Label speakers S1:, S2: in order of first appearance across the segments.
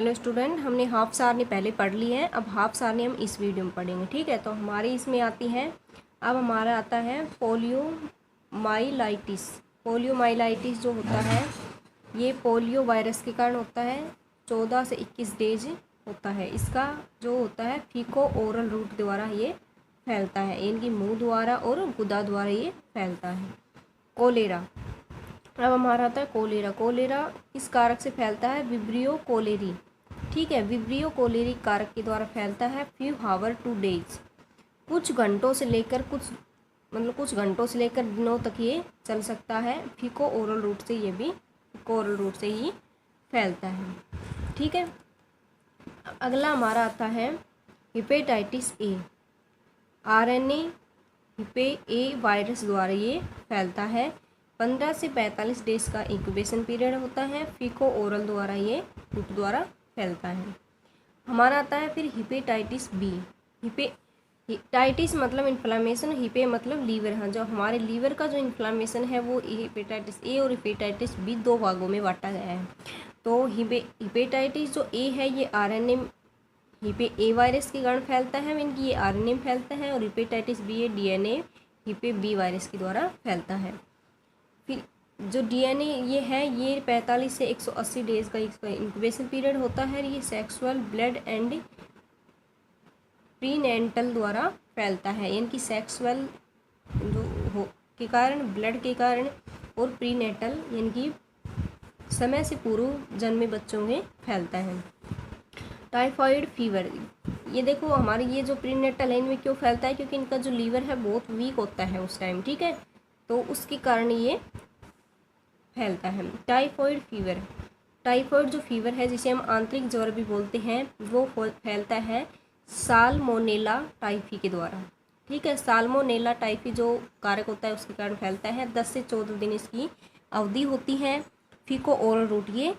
S1: Hello student, हमने half Sarni पहले पढ़ ली है। अब हाफ सारनी हम इस वीडियो में पढ़ेंगे। ठीक है, तो हमारी इसमें आती है, अब हमारा आता है पोलियोमाइलाइटिस। पोलियोमाइलाइटिस जो होता है ये पोलियो वायरस के कारण होता है। 14 से 21 डेज होता है। इसका जो होता है फीको ओरल रूट द्वारा ये फैलता है, इनकी मुंह द्वारा और गुदा द्वारा ये फैलता है। कोलेरा, अब हमारा आता है कोलेरा। कोलेरा किस कारक से फैलता है? Vibrio cholerae. ठीक है, विब्रियो कोलेरी कारक के द्वारा फैलता है। फ्यू हावर टू डेज, कुछ घंटों से लेकर दिनों तक ये चल सकता है। फीको ओरल रूट से ये भी फीको ओरल रूट से ही फैलता है। ठीक है, अगला हमारा आता है हेपेटाइटिस ए। आरएनए हिपे ए वायरस द्वारा ये फैलता है। 15 से 45 डेज का इंक्यूबेशन पीरियड होता है। फीको ओरल द्वारा ये रूट द्वारा फैलता है। हमारा आता है फिर हिपेटाइटिस बी। हिपेटाइटिस मतलब इन्फ्लामेशन, हिपे मतलब लीवर। हाँ, जो हमारे लीवर का जो इन्फ्लामेशन है वो हिपेटाइटिस ए और हिपेटाइटिस बी दो भागों में बांटा गया है। तो हिपेटाइटिस जो ए है ये आरएनए हिपे ए वायरस के कारण फैलता है, इनकी ये आरएनए में फैलता है। और हिपेटाइटिस बी ये डीएनए हिपे बी वायरस के द्वारा फैलता है। फिर जो डीएनए ये है ये 45 से 180 डेज का इसका इंक्यूबेशन पीरियड होता है। ये सेक्सुअल, ब्लड एंड प्रीनेंटल द्वारा फैलता है। इनकी सेक्सुअल जो हो के कारण, ब्लड के कारण और प्रीनेटल इनकी समय से पूर्व जन्मे बच्चों में फैलता है। टाइफाइड फीवर, ये देखो हमारी ये जो प्रीनेटल है इनमें क्यों फैलता है? क्योंकि इनका जो लीवर है बहुत वीक होता है उस टाइम। ठीक है, तो उसके कारण ये फैलता है। टाइफाइड फीवर, टाइफाइड जो फीवर है जिसे हम आंतरिक ज्वर भी बोलते हैं वो फैलता है साल्मोनेला टाइफी के द्वारा। ठीक है, साल्मोनेला टाइफी जो कारक होता है उसके कारण फैलता है। 10 से 14 दिन इसकी अवधि होती है। फीको ओरल रूट ये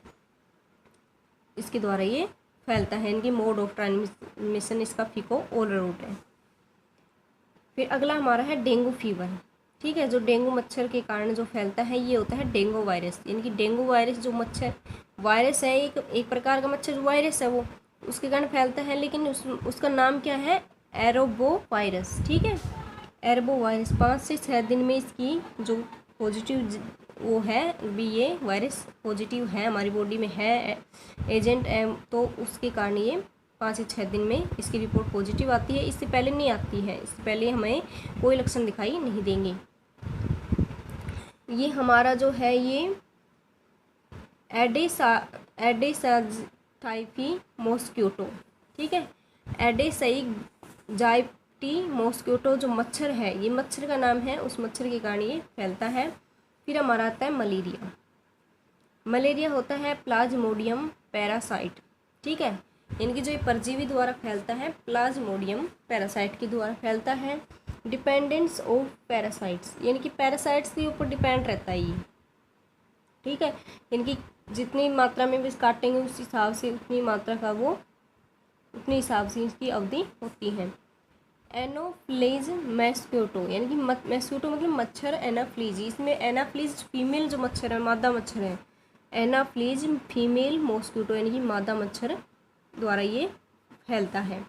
S1: इसके द्वारा ये फैलता है। इनकी मोड ऑफ ट्रांसमिशन इसका फीको ओरल रूट है। फिर अगला हमारा है डेंगू फीवर। ठीक है, जो डेंगू मच्छर के कारण जो फैलता है ये होता है डेंगू वायरस। यानी कि डेंगू वायरस जो मच्छर वायरस है, एक प्रकार का मच्छर वायरस है वो, उसके कारण फैलता है। लेकिन उसका नाम क्या है? Arrow bow virus. ठीक है, एरोबो वायरस 5 से 6 दिन में इसकी जो पॉजिटिव वो है भी ये वायरस पॉजिटिव है, हमारी बॉडी में है एजेंट है, तो उसके कारण ये 5 से 6 दिन में इसकी रिपोर्ट पॉजिटिव आती है। इससे पहले नहीं आती है, इससे पहले हमें कोई लक्षण दिखाई नहीं देंगे। ये हमारा जो है ये एडेसा टाइफी मॉस्क्यूटो। ठीक है, एडेसाइजाइटी मॉस्क्यूटो जो मच्छर है, ये मच्छर का नाम है, उस मच्छर के कारण ये फैलता है। फिर हमारा आता है मलेरिया। मलेरिया होता है प्लाज्मोडियम पैरासाइट। ठीक है, इनकी जो परजीवी द्वारा फैलता है, प्लाज्मोडियम पैरासाइट के द्वारा फैलता है। डिपेंडेंस ऑफ पैरासाइट्स, यानी कि पैरासाइट्स के ऊपर डिपेंड रहता है ये। ठीक है, इनकी जितनी मात्रा में भी काटेंगे उस हिसाब से उतनी मात्रा का वो उतने हिसाब से इसकी अवधि होती है। एनोफ्लीज मस्क्यूटो, यानी कि मस्क्यूटो मतलब मच्छर। एनाफ्लीज, इसमें एनाफ्लीज फीमेल जो मच्छर है, मादा मच्छर है। एनाफ्लीज फीमेल मॉस्क्यूटो, यानी कि मादा मच्छर द्वारा ये फैलता है।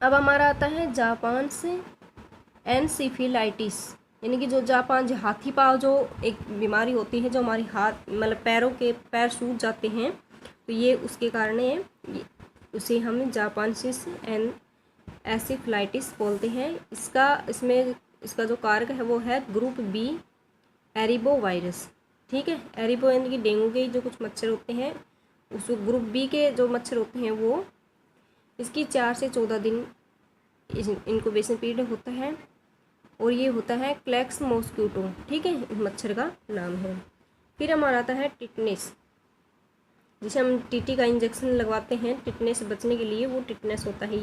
S1: अब हमारा आता है जापान से एनसीफिलाइटिस, यानी कि जो जापान जो हाथी पाँव जो एक बीमारी होती है, जो हमारी हाथ मतलब पैरों के पैर सूज जाते हैं, तो ये उसके कारण है, उसे हम जापानसिस एनसीफिलाइटिस बोलते हैं। इसका जो कारक है वो है ग्रुप बी एरिबो वायरस। ठीक है, एरिबो यानी कि डेंगू के जो कुछ मच्छर होते हैं, उस ग्रुप बी के जो मच्छर होते हैं वो इसकी 4 से 14 दिन इंक्यूबेशन पीरियड होता है। और ये होता है क्लैक्स मॉस्क्यूटो। ठीक है, इस मच्छर का नाम है। फिर हमारा आता है टिटनेस, जिसे हम टीटी का इंजेक्शन लगवाते हैं टिटनेस से बचने के लिए, वो टिटनेस होता है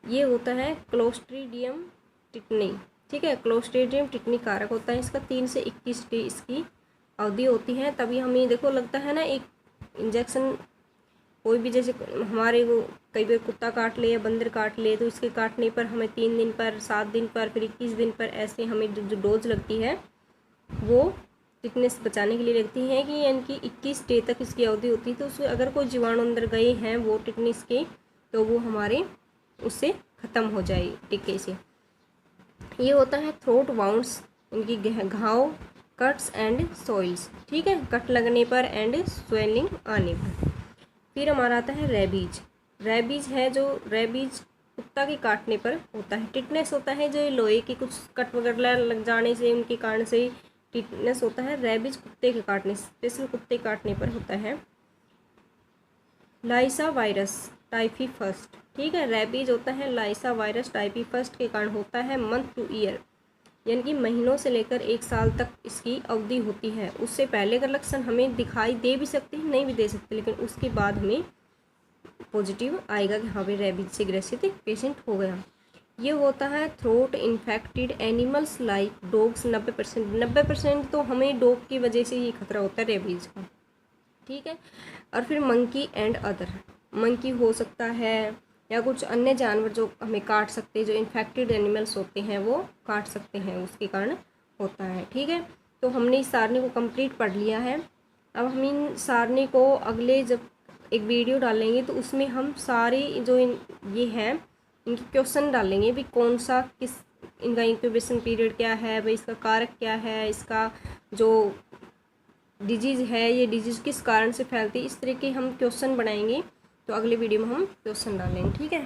S1: ये होता है क्लोस्ट्रीडियम टिटनी। ठीक है, क्लोस्ट्रीडियम टिटनी कारक होता है इसका। 3 से 21 डे इसकी अवधि होती है। तभी हमें देखो लगता है ना, एक इंजेक्शन कोई भी, जैसे हमारे वो कई बार कुत्ता काट ले या बंदर काट ले, तो इसके काटने पर हमें 3 दिन पर, 7 दिन पर, फिर 21 दिन पर, ऐसे हमें जो डोज लगती है वो टिटनेस बचाने के लिए रखती हैं कि यानी कि 21 डे तक इसकी अवधि होती है। तो उसमें अगर कोई जीवाणु अंदर गए हैं वो टिटनेस के, तो वो हमारे उससे ख़त्म हो जाए टीके से। ये होता है थ्रोट वाउंड्स, इनकी घाव, कट्स एंड सोइल्स, ठीक है, कट लगने पर एंड स्वेलिंग आने पर। फिर हमारा आता है रेबीज। रेबीज है जो रेबीज कुत्ता के काटने पर होता है। टिटनेस होता है जो लोहे की कुछ कट वगैरह लग जाने से, उनके कारण से टिटनेस होता है। रेबीज कुत्ते के काटने, स्पेशल कुत्ते काटने पर होता है। लाइसा वायरस टाइफी फर्स्ट, ठीक है, रेबीज होता है लाइसा वायरस टाइफी फर्स्ट के कारण होता है। मंथ टू ईयर, यानी कि महीनों से लेकर 1 साल तक इसकी अवधि होती है। उससे पहले का लक्षण हमें दिखाई दे भी सकते हैं, नहीं भी दे सकते, लेकिन उसके बाद हमें पॉजिटिव आएगा कि हाँ भाई रेबीज से ग्रसित एक पेशेंट हो गया। ये होता है throat infected animals like dogs. 90% तो हमें डॉग की वजह से ये खतरा होता है रेबीज का, ठीक है। और फिर मंकी एंड अदर, मंकी हो सकता है या कुछ अन्य जानवर जो हमें काट सकते हैं, जो इन्फेक्टेड एनिमल्स होते हैं वो काट सकते हैं, उसके कारण होता है, ठीक है। तो हमने इस सारणी को कंप्लीट पढ़ लिया है। अब हम इन सारणी को अगले जब एक वीडियो डालेंगे तो उसमें हम सारे जो ये हैं इनके क्वेश्चन डालेंगे भी, कौन सा किस, इनका इंक्यूबेशन पीरियड क्या है भाई, इसका कारक क्या है, इसका जो डिजीज़ है ये डिजीज़ किस कारण से फैलती है, इस तरह के हम क्वेश्चन बनाएंगे। तो अगले वीडियो में हम क्वेश्चन डालेंगे, ठीक है।